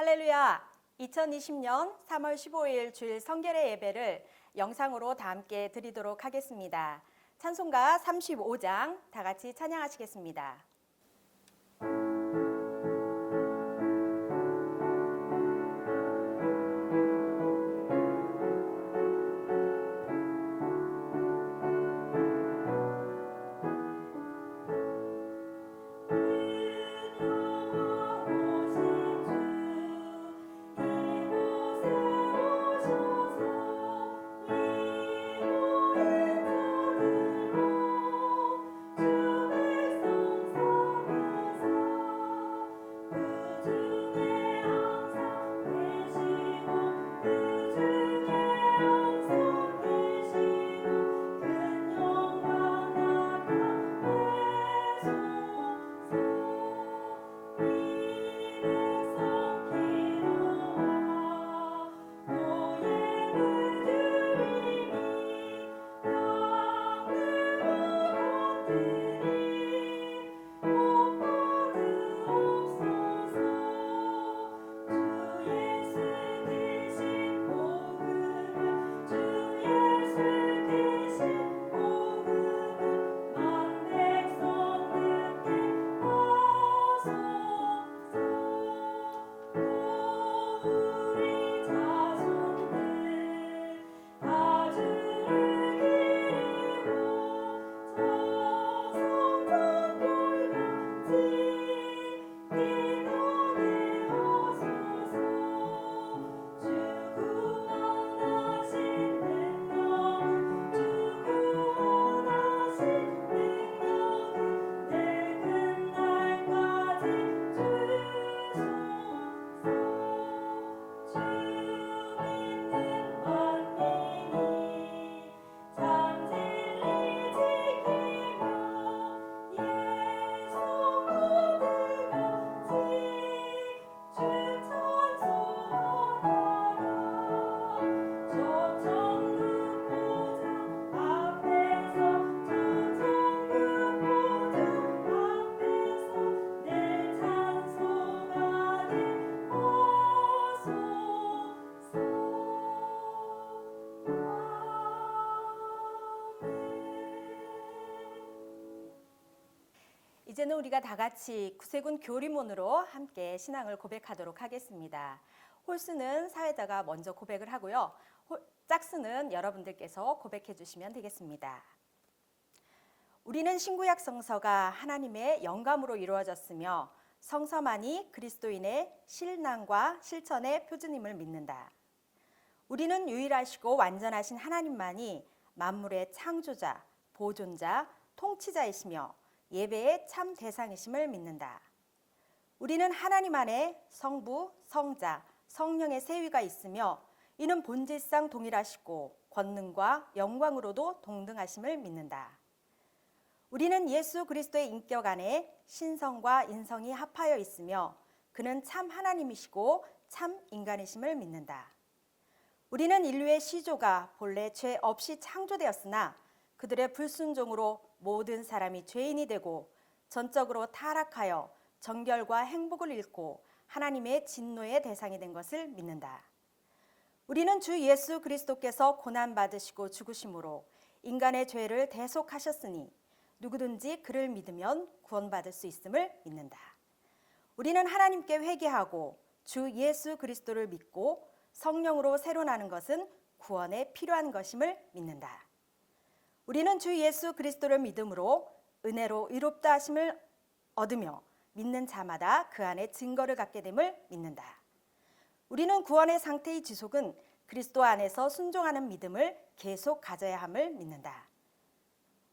할렐루야! 2020년 3월 15일 주일 성결의 예배를 영상으로 다 함께 드리도록 하겠습니다. 찬송가 35장 다 같이 찬양하시겠습니다. 이제는 우리가 다 같이 구세군 교리문으로 함께 신앙을 고백하도록 하겠습니다. 홀수는 사회자가 먼저 고백을 하고요. 짝수는 여러분들께서 고백해 주시면 되겠습니다. 우리는 신구약 성서가 하나님의 영감으로 이루어졌으며 성서만이 그리스도인의 신앙과 실천의 표준임을 믿는다. 우리는 유일하시고 완전하신 하나님만이 만물의 창조자, 보존자, 통치자이시며 예배의 참 대상이심을 믿는다. 우리는 하나님 안에 성부, 성자, 성령의 세위가 있으며 이는 본질상 동일하시고 권능과 영광으로도 동등하심을 믿는다. 우리는 예수 그리스도의 인격 안에 신성과 인성이 합하여 있으며 그는 참 하나님이시고 참 인간이심을 믿는다. 우리는 인류의 시조가 본래 죄 없이 창조되었으나 그들의 불순종으로 모든 사람이 죄인이 되고 전적으로 타락하여 정결과 행복을 잃고 하나님의 진노의 대상이 된 것을 믿는다. 우리는 주 예수 그리스도께서 고난받으시고 죽으심으로 인간의 죄를 대속하셨으니 누구든지 그를 믿으면 구원받을 수 있음을 믿는다. 우리는 하나님께 회개하고 주 예수 그리스도를 믿고 성령으로 새로 나는 것은 구원에 필요한 것임을 믿는다. 우리는 주 예수 그리스도를 믿음으로 은혜로 의롭다 하심을 얻으며 믿는 자마다 그 안에 증거를 갖게 됨을 믿는다. 우리는 구원의 상태의 지속은 그리스도 안에서 순종하는 믿음을 계속 가져야 함을 믿는다.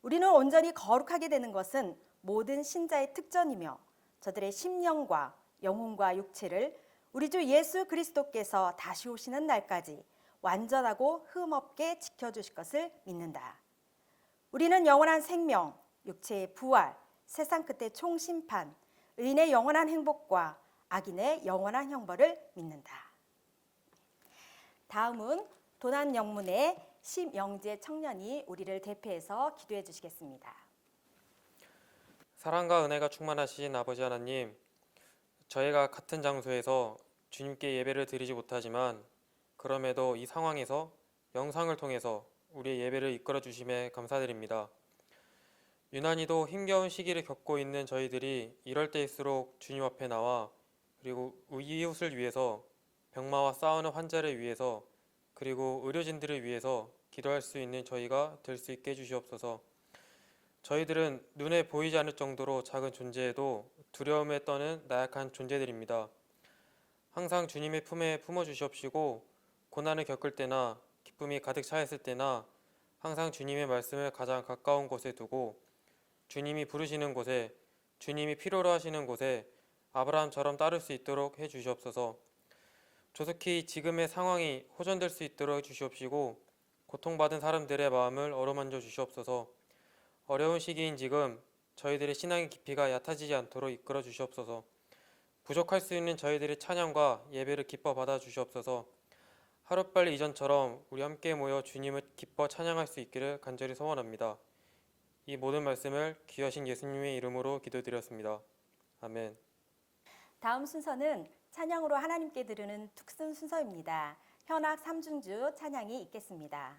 우리는 온전히 거룩하게 되는 것은 모든 신자의 특전이며 저들의 심령과 영혼과 육체를 우리 주 예수 그리스도께서 다시 오시는 날까지 완전하고 흠없게 지켜주실 것을 믿는다. 우리는 영원한 생명, 육체의 부활, 세상 끝의 총심판, 의인의 영원한 행복과 악인의 영원한 형벌을 믿는다. 다음은 도난영문의 심영재 청년이 우리를 대표해서 기도해 주시겠습니다. 사랑과 은혜가 충만하신 아버지 하나님, 저희가 같은 장소에서 주님께 예배를 드리지 못하지만 그럼에도 이 상황에서 영상을 통해서 우리의 예배를 이끌어 주심에 감사드립니다. 유난히도 힘겨운 시기를 겪고 있는 저희들이 이럴 때일수록 주님 앞에 나와 그리고 이웃을 위해서 병마와 싸우는 환자를 위해서 그리고 의료진들을 위해서 기도할 수 있는 저희가 될 수 있게 해주시옵소서. 저희들은 눈에 보이지 않을 정도로 작은 존재에도 두려움에 떠는 나약한 존재들입니다. 항상 주님의 품에 품어주시옵시고 고난을 겪을 때나 기쁨이 가득 차있을 때나 항상 주님의 말씀을 가장 가까운 곳에 두고 주님이 부르시는 곳에 주님이 필요로 하시는 곳에 아브라함처럼 따를 수 있도록 해주시옵소서. 조속히 지금의 상황이 호전될 수 있도록 해주시옵시고 고통받은 사람들의 마음을 어루만져 주시옵소서. 어려운 시기인 지금 저희들의 신앙의 깊이가 얕아지지 않도록 이끌어 주시옵소서. 부족할 수 있는 저희들의 찬양과 예배를 기뻐 받아 주시옵소서. 하루빨리 이전처럼 우리 함께 모여 주님을 기뻐 찬양할 수 있기를 간절히 소원합니다. 이 모든 말씀을 귀하신 예수님의 이름으로 기도드렸습니다. 아멘. 다음 순서는 찬양으로 하나님께 드리는 특선 순서입니다. 현악 삼중주 찬양이 있겠습니다.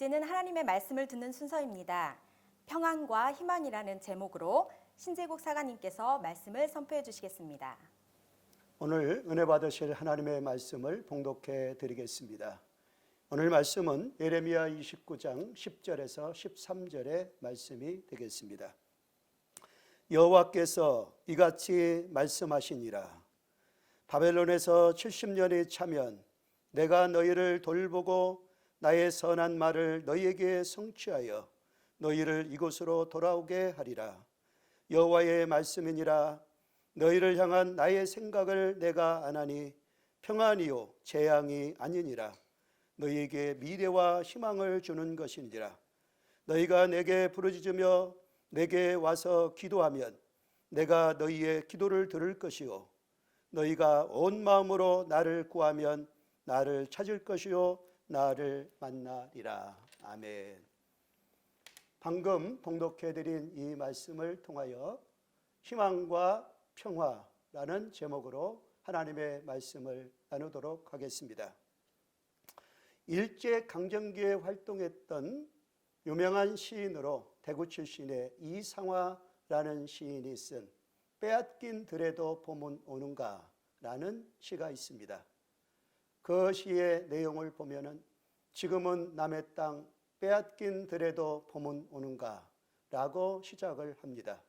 이제는 하나님의 말씀을 듣는 순서입니다. 평안과 희망이라는 제목으로 신재국 사가님께서 말씀을 선포해 주시겠습니다. 오늘 은혜 받으실 하나님의 말씀을 봉독해 드리겠습니다. 오늘 말씀은 예레미야 29장 10절에서 13절의 말씀이 되겠습니다. 여호와께서 이같이 말씀하시니라. 바벨론에서 70년이 차면 내가 너희를 돌보고 나의 선한 말을 너희에게 성취하여 너희를 이곳으로 돌아오게 하리라. 여호와의 말씀이니라. 너희를 향한 나의 생각을 내가 아나니 평안이요 재앙이 아니니라. 너희에게 미래와 희망을 주는 것이니라. 너희가 내게 부르짖으며 내게 와서 기도하면 내가 너희의 기도를 들을 것이요 너희가 온 마음으로 나를 구하면 나를 찾을 것이요 나를 만나리라. 아멘. 방금 봉독해드린 이 말씀을 통하여 희망과 평화라는 제목으로 하나님의 말씀을 나누도록 하겠습니다. 일제강점기에 활동했던 유명한 시인으로 대구 출신의 이상화라는 시인이 쓴 빼앗긴 들에도 봄은 오는가라는 시가 있습니다. 그 시의 내용을 보면은 지금은 남의 땅 빼앗긴 들에도 봄은 오는가라고 시작을 합니다.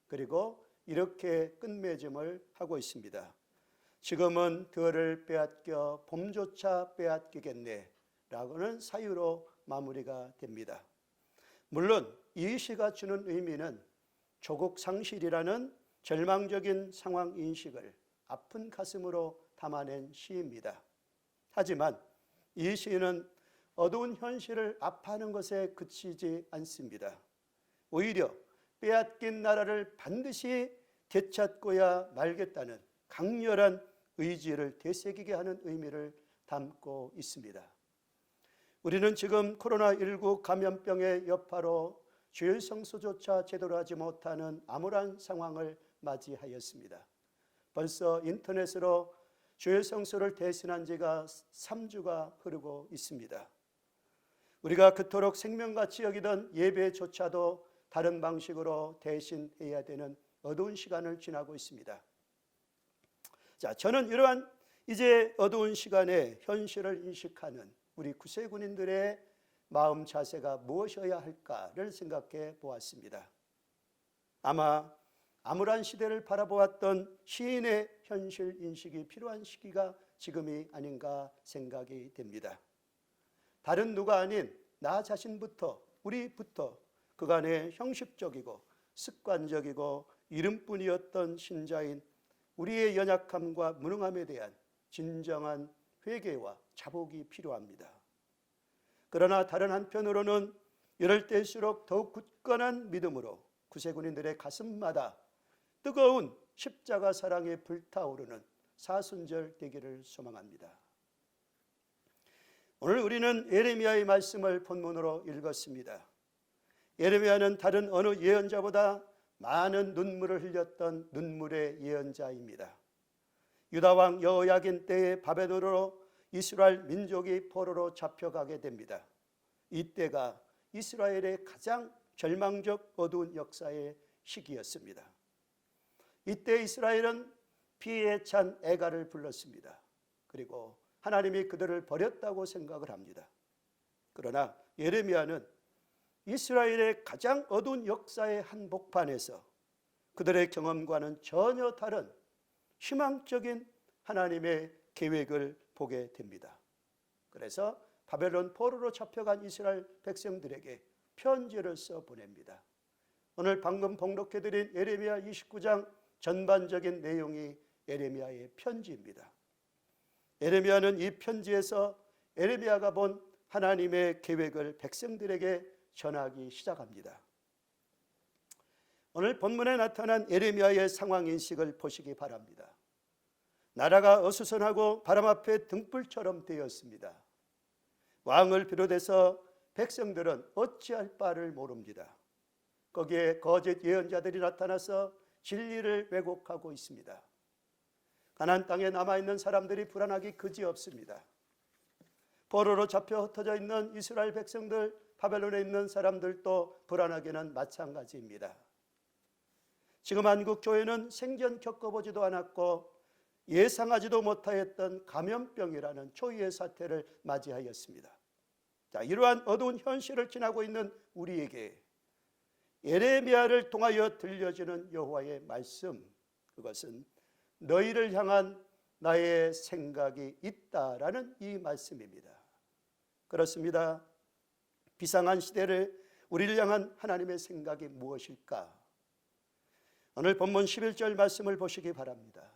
그리고 이렇게 끝맺음을 하고 있습니다. 지금은 들을 빼앗겨 봄조차 빼앗기겠네 라고는 사유로 마무리가 됩니다. 물론 이 시가 주는 의미는 조국 상실이라는 절망적인 상황 인식을 아픈 가슴으로 담아낸 시입니다. 하지만 이 시는 어두운 현실을 아파하는 것에 그치지 않습니다. 오히려 빼앗긴 나라를 반드시 되찾고야 말겠다는 강렬한 의지를 되새기게 하는 의미를 담고 있습니다. 우리는 지금 코로나19 감염병의 여파로 주일 성수조차 제대로 하지 못하는 암울한 상황을 맞이하였습니다. 벌써 인터넷으로 주일 성수를 대신한 지가 3주가 흐르고 있습니다. 우리가 그토록 생명같이 여기던 예배조차도 다른 방식으로 대신해야 되는 어두운 시간을 지나고 있습니다. 자, 저는 이러한 이제 어두운 시간에 현실을 인식하는 우리 구세군인들의 마음 자세가 무엇이어야 할까를 생각해 보았습니다. 아마 암울한 시대를 바라보았던 시인의 현실 인식이 필요한 시기가 지금이 아닌가 생각이 됩니다. 다른 누가 아닌 나 자신부터, 우리부터 그간의 형식적이고 습관적이고 이름뿐이었던 신자인 우리의 연약함과 무능함에 대한 진정한 회개와 자복이 필요합니다. 그러나 다른 한편으로는 이럴 때일수록 더욱 굳건한 믿음으로 구세군인들의 가슴마다 뜨거운 십자가 사랑에 불타오르는 사순절 되기를 소망합니다. 오늘 우리는 예레미야의 말씀을 본문으로 읽었습니다. 예레미야는 다른 어느 예언자보다 많은 눈물을 흘렸던 눈물의 예언자입니다. 유다 왕 여호야긴 때의 바벨론으로 이스라엘 민족이 포로로 잡혀가게 됩니다. 이때가 이스라엘의 가장 절망적 어두운 역사의 시기였습니다. 이때 이스라엘은 피에 찬 애가를 불렀습니다. 그리고 하나님이 그들을 버렸다고 생각을 합니다. 그러나 예레미야는 이스라엘의 가장 어두운 역사의 한복판에서 그들의 경험과는 전혀 다른 희망적인 하나님의 계획을 보게 됩니다. 그래서 바벨론 포로로 잡혀간 이스라엘 백성들에게 편지를 써 보냅니다. 오늘 방금 봉독해드린 예레미야 29장 전반적인 내용이 예레미야의 편지입니다. 예레미야는 이 편지에서 예레미야가 본 하나님의 계획을 백성들에게 전하기 시작합니다. 오늘 본문에 나타난 예레미야의 상황 인식을 보시기 바랍니다. 나라가 어수선하고 바람 앞에 등불처럼 되었습니다. 왕을 비롯해서 백성들은 어찌할 바를 모릅니다. 거기에 거짓 예언자들이 나타나서 진리를 왜곡하고 있습니다. 가나안 땅에 남아있는 사람들이 불안하기 그지없습니다. 포로로 잡혀 흩어져 있는 이스라엘 백성들, 바벨론에 있는 사람들도 불안하기는 마찬가지입니다. 지금 한국 교회는 생전 겪어보지도 않았고 예상하지도 못하였던 감염병이라는 초유의 사태를 맞이하였습니다. 자, 이러한 어두운 현실을 지나고 있는 우리에게 예레미야를 통하여 들려지는 여호와의 말씀, 그것은 너희를 향한 나의 생각이 있다라는 이 말씀입니다. 그렇습니다. 비상한 시대를 우리를 향한 하나님의 생각이 무엇일까? 오늘 본문 11절 말씀을 보시기 바랍니다.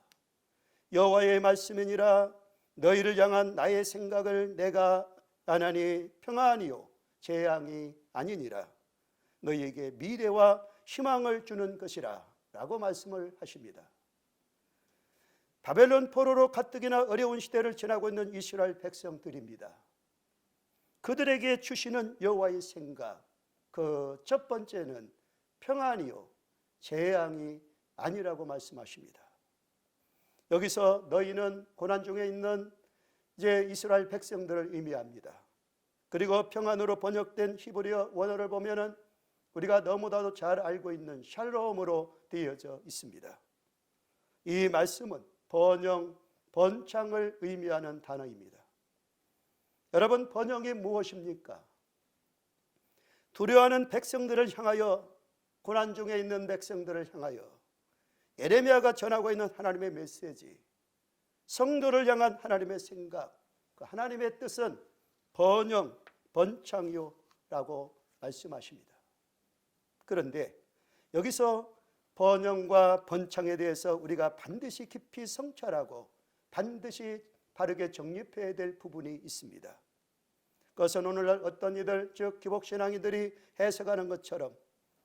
여호와의 말씀이니라 너희를 향한 나의 생각을 내가 아나니 평안이요 재앙이 아니니라 너희에게 미래와 희망을 주는 것이라 라고 말씀을 하십니다. 바벨론 포로로 가뜩이나 어려운 시대를 지나고 있는 이스라엘 백성들입니다. 그들에게 주시는 여호와의 생각, 그 첫 번째는 평안이요 재앙이 아니라고 말씀하십니다. 여기서 너희는 고난 중에 있는 이제 이스라엘 백성들을 의미합니다. 그리고 평안으로 번역된 히브리어 원어를 보면은 우리가 너무나도 잘 알고 있는 샬롬으로 되어져 있습니다. 이 말씀은 번영, 번창을 의미하는 단어입니다. 여러분, 번영이 무엇입니까? 두려워하는 백성들을 향하여, 고난 중에 있는 백성들을 향하여 예레미야가 전하고 있는 하나님의 메시지, 성도를 향한 하나님의 생각, 그 하나님의 뜻은 번영, 번창이요라고 말씀하십니다. 그런데 여기서 번영과 번창에 대해서 우리가 반드시 깊이 성찰하고 반드시 바르게 정립해야 될 부분이 있습니다. 그것은 오늘날 어떤 이들, 즉 기복신앙이들이 해석하는 것처럼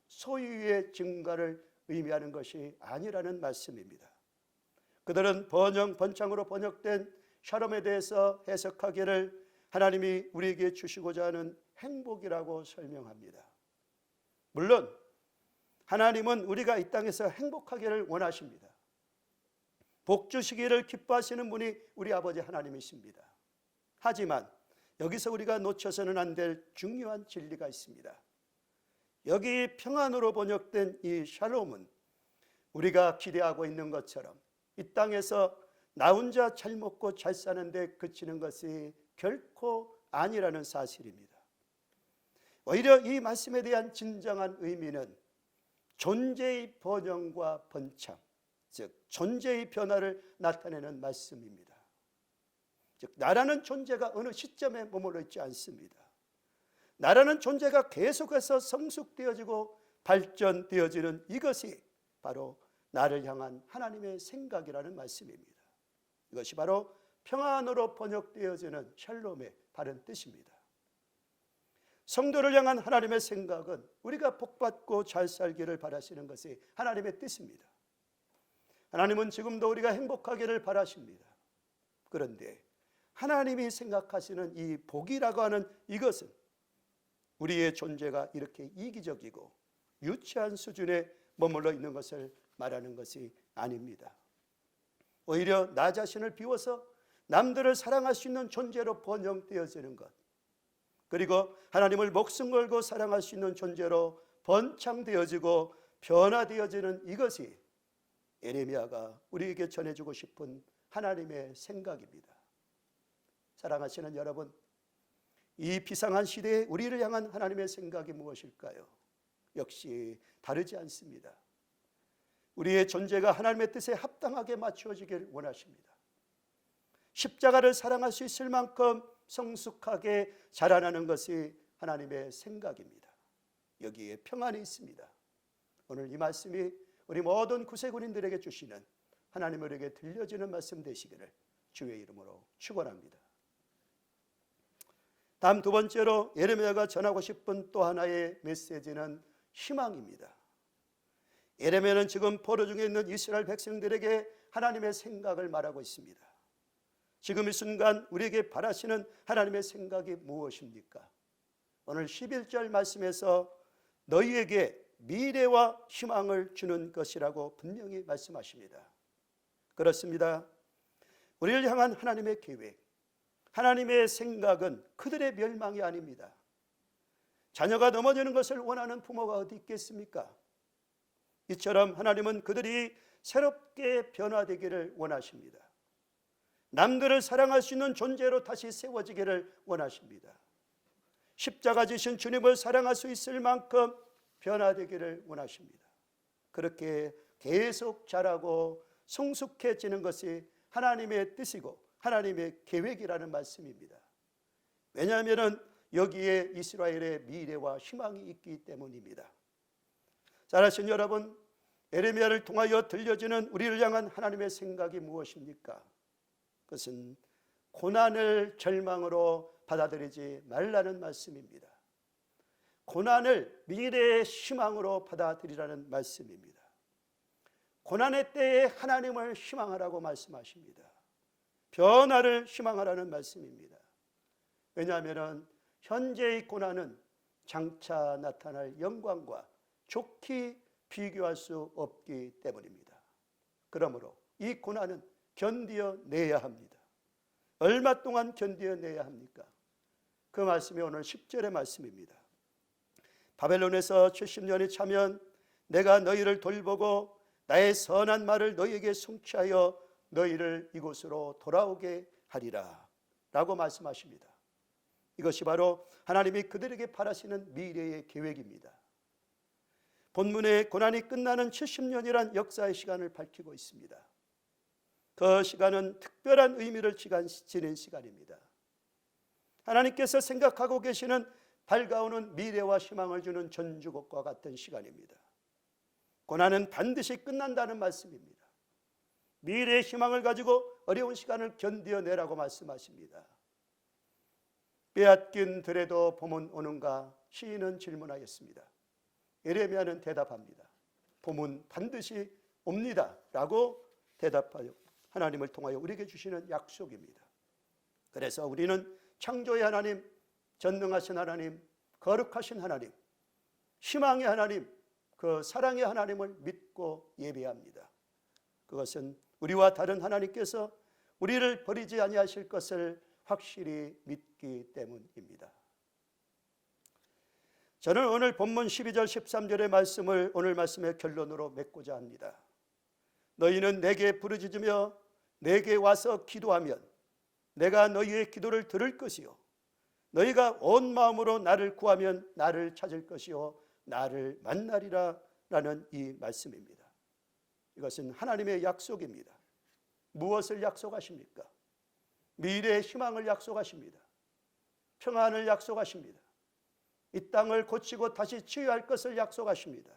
소유의 증가를 의미하는 것이 아니라는 말씀입니다. 그들은 번영, 번창으로 번역된 샬롬에 대해서 해석하기를 하나님이 우리에게 주시고자 하는 행복이라고 설명합니다. 물론 하나님은 우리가 이 땅에서 행복하기를 원하십니다. 복 주시기를 기뻐하시는 분이 우리 아버지 하나님이십니다. 하지만 여기서 우리가 놓쳐서는 안 될 중요한 진리가 있습니다. 여기 평안으로 번역된 이 샬롬은 우리가 기대하고 있는 것처럼 이 땅에서 나 혼자 잘 먹고 잘 사는데 그치는 것이 결코 아니라는 사실입니다. 오히려 이 말씀에 대한 진정한 의미는 존재의 번영과 번창, 즉 존재의 변화를 나타내는 말씀입니다. 즉 나라는 존재가 어느 시점에 머물러 있지 않습니다. 나라는 존재가 계속해서 성숙되어지고 발전되어지는 이것이 바로 나를 향한 하나님의 생각이라는 말씀입니다. 이것이 바로 평안으로 번역되어지는 샬롬의 바른 뜻입니다. 성도를 향한 하나님의 생각은 우리가 복받고 잘 살기를 바라시는 것이 하나님의 뜻입니다. 하나님은 지금도 우리가 행복하기를 바라십니다. 그런데 하나님이 생각하시는 이 복이라고 하는 이것은 우리의 존재가 이렇게 이기적이고 유치한 수준에 머물러 있는 것을 말하는 것이 아닙니다. 오히려 나 자신을 비워서 남들을 사랑할 수 있는 존재로 번영되어지는 것, 그리고 하나님을 목숨 걸고 사랑할 수 있는 존재로 번창되어지고 변화되어지는 이것이 예레미야가 우리에게 전해주고 싶은 하나님의 생각입니다. 사랑하시는 여러분, 이 비상한 시대에 우리를 향한 하나님의 생각이 무엇일까요? 역시 다르지 않습니다. 우리의 존재가 하나님의 뜻에 합당하게 맞추어지길 원하십니다. 십자가를 사랑할 수 있을 만큼 성숙하게 자라나는 것이 하나님의 생각입니다. 여기에 평안이 있습니다. 오늘 이 말씀이 우리 모든 구세군인들에게 주시는 하나님에게 들려지는 말씀 되시기를 주의 이름으로 축원합니다. 다음 두 번째로 예레미야가 전하고 싶은 또 하나의 메시지는 희망입니다. 예레미야는 지금 포로 중에 있는 이스라엘 백성들에게 하나님의 생각을 말하고 있습니다. 지금 이 순간 우리에게 바라시는 하나님의 생각이 무엇입니까? 오늘 11절 말씀에서 너희에게 미래와 희망을 주는 것이라고 분명히 말씀하십니다. 그렇습니다. 우리를 향한 하나님의 계획, 하나님의 생각은 그들의 멸망이 아닙니다. 자녀가 넘어지는 것을 원하는 부모가 어디 있겠습니까? 이처럼 하나님은 그들이 새롭게 변화되기를 원하십니다. 남들을 사랑할 수 있는 존재로 다시 세워지기를 원하십니다. 십자가 지신 주님을 사랑할 수 있을 만큼 변화되기를 원하십니다. 그렇게 계속 자라고 성숙해지는 것이 하나님의 뜻이고 하나님의 계획이라는 말씀입니다. 왜냐하면 여기에 이스라엘의 미래와 희망이 있기 때문입니다. 잘하신 여러분, 에레미야를 통하여 들려지는 우리를 향한 하나님의 생각이 무엇입니까? 그것은 고난을 절망으로 받아들이지 말라는 말씀입니다. 고난을 미래의 희망으로 받아들이라는 말씀입니다. 고난의 때에 하나님을 희망하라고 말씀하십니다. 변화를 희망하라는 말씀입니다. 왜냐하면 현재의 고난은 장차 나타날 영광과 좋게 비교할 수 없기 때문입니다. 그러므로 이 고난은 견디어내야 합니다. 얼마 동안 견디어내야 합니까? 그 말씀이 오늘 10절의 말씀입니다. 바벨론에서 70년이 차면 내가 너희를 돌보고 나의 선한 말을 너희에게 성취하여 너희를 이곳으로 돌아오게 하리라 라고 말씀하십니다. 이것이 바로 하나님이 그들에게 바라시는 미래의 계획입니다. 본문의 고난이 끝나는 70년이란 역사의 시간을 밝히고 있습니다. 그 시간은 특별한 의미를 지닌 시간입니다. 하나님께서 생각하고 계시는 밝아오는 미래와 희망을 주는 전주곡과 같은 시간입니다. 고난은 반드시 끝난다는 말씀입니다. 미래의 희망을 가지고 어려운 시간을 견뎌내라고 말씀하십니다. 빼앗긴 들에도 봄은 오는가? 시인은 질문하였습니다. 예레미야는 대답합니다. 봄은 반드시 옵니다 라고 대답하여 하나님을 통하여 우리에게 주시는 약속입니다. 그래서 우리는 창조의 하나님, 전능하신 하나님, 거룩하신 하나님, 희망의 하나님, 그 사랑의 하나님을 믿고 예배합니다. 그것은 우리와 다른 하나님께서 우리를 버리지 아니하실 것을 확실히 믿기 때문입니다. 저는 오늘 본문 12절 13절의 말씀을 오늘 말씀의 결론으로 맺고자 합니다. 너희는 내게 부르짖으며 내게 와서 기도하면 내가 너희의 기도를 들을 것이요 너희가 온 마음으로 나를 구하면 나를 찾을 것이요 나를 만나리라 라는 이 말씀입니다. 이것은 하나님의 약속입니다. 무엇을 약속하십니까? 미래의 희망을 약속하십니다. 평안을 약속하십니다. 이 땅을 고치고 다시 치유할 것을 약속하십니다.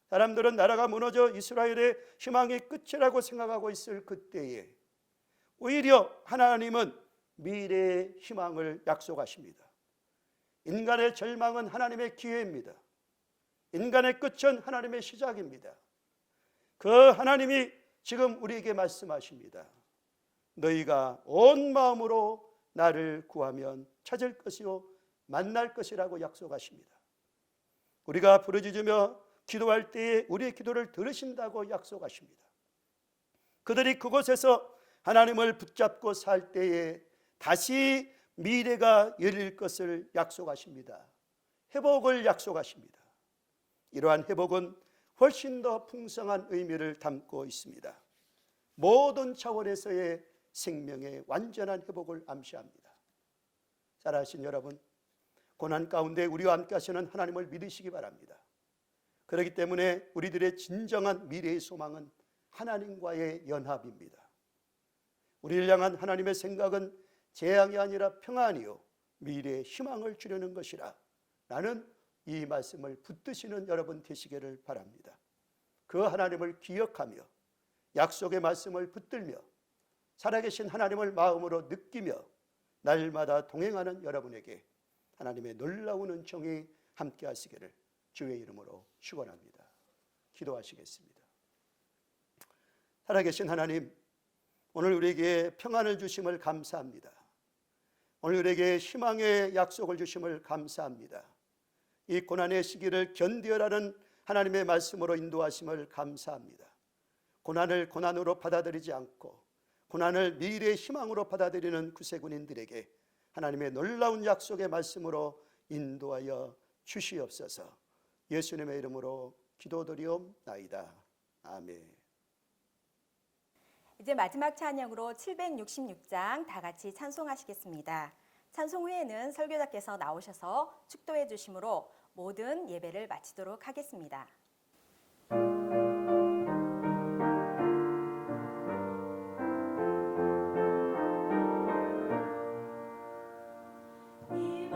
사람들은 나라가 무너져 이스라엘의 희망이 끝이라고 생각하고 있을 그때에 오히려 하나님은 미래의 희망을 약속하십니다. 인간의 절망은 하나님의 기회입니다. 인간의 끝은 하나님의 시작입니다. 그 하나님이 지금 우리에게 말씀하십니다. 너희가 온 마음으로 나를 구하면 찾을 것이요 만날 것이라고 약속하십니다. 우리가 부르짖으며 기도할 때에 우리의 기도를 들으신다고 약속하십니다. 그들이 그곳에서 하나님을 붙잡고 살 때에 다시 미래가 열릴 것을 약속하십니다. 회복을 약속하십니다. 이러한 회복은 훨씬 더 풍성한 의미를 담고 있습니다. 모든 차원에서의 생명의 완전한 회복을 암시합니다. 사랑하신 여러분, 고난 가운데 우리와 함께 하시는 하나님을 믿으시기 바랍니다. 그렇기 때문에 우리들의 진정한 미래의 소망은 하나님과의 연합입니다. 우리를 향한 하나님의 생각은 재앙이 아니라 평안이요 미래의 희망을 주려는 것이라 라는 이 말씀을 붙드시는 여러분 되시기를 바랍니다. 그 하나님을 기억하며 약속의 말씀을 붙들며 살아계신 하나님을 마음으로 느끼며 날마다 동행하는 여러분에게 하나님의 놀라운 은총이 함께 하시기를 주의 이름으로 축원합니다. 기도하시겠습니다. 살아계신 하나님, 오늘 우리에게 평안을 주심을 감사합니다. 오늘 우리에게 희망의 약속을 주심을 감사합니다. 이 고난의 시기를 견디어라는 하나님의 말씀으로 인도하심을 감사합니다. 고난을 고난으로 받아들이지 않고 고난을 미래의 희망으로 받아들이는 구세군인들에게 하나님의 놀라운 약속의 말씀으로 인도하여 주시옵소서. 예수님의 이름으로 기도드리옵나이다. 아멘. 이제 마지막 찬양으로 766장 다 같이 찬송하시겠습니다. 찬송 후에는 설교자께서 나오셔서 축도해 주심으로 모든 예배를 마치도록 하겠습니다. 이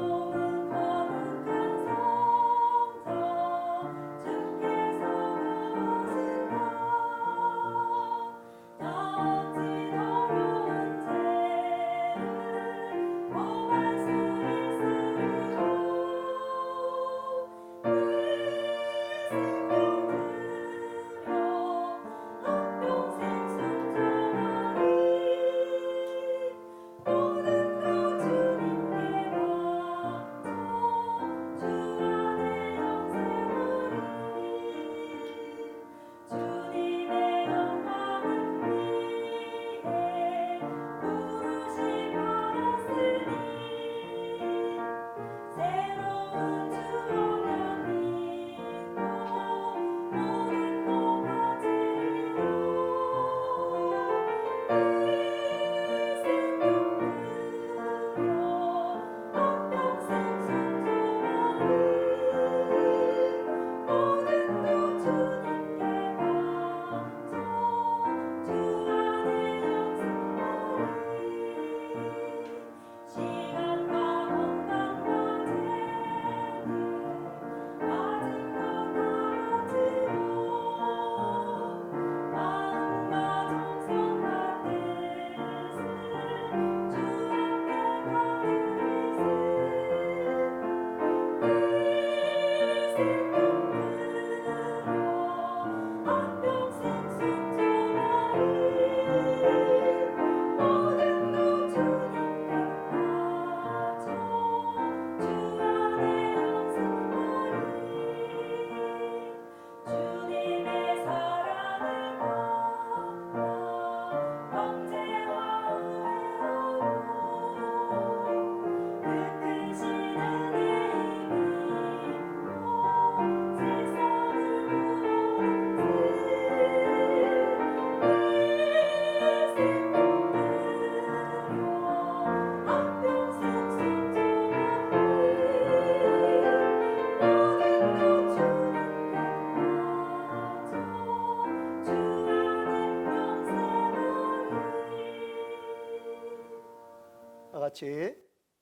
같이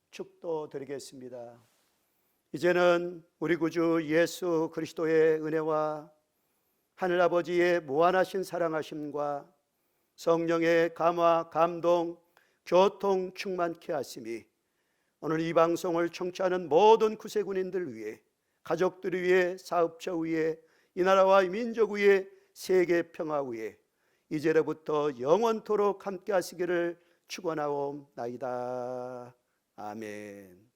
축도드리겠습니다. 이제는 우리 구주 예수 그리스도의 은혜와 하늘아버지의 무한하신 사랑하심과 성령의 감화, 감동, 교통 충만케 하심이 오늘 이 방송을 청취하는 모든 구세군인들 위해, 가족들 위해, 사업자 위해, 이 나라와 이 민족 위해, 세계 평화 위해 이제로부터 영원토록 함께 하시기를 축원하옵나이다. 아멘.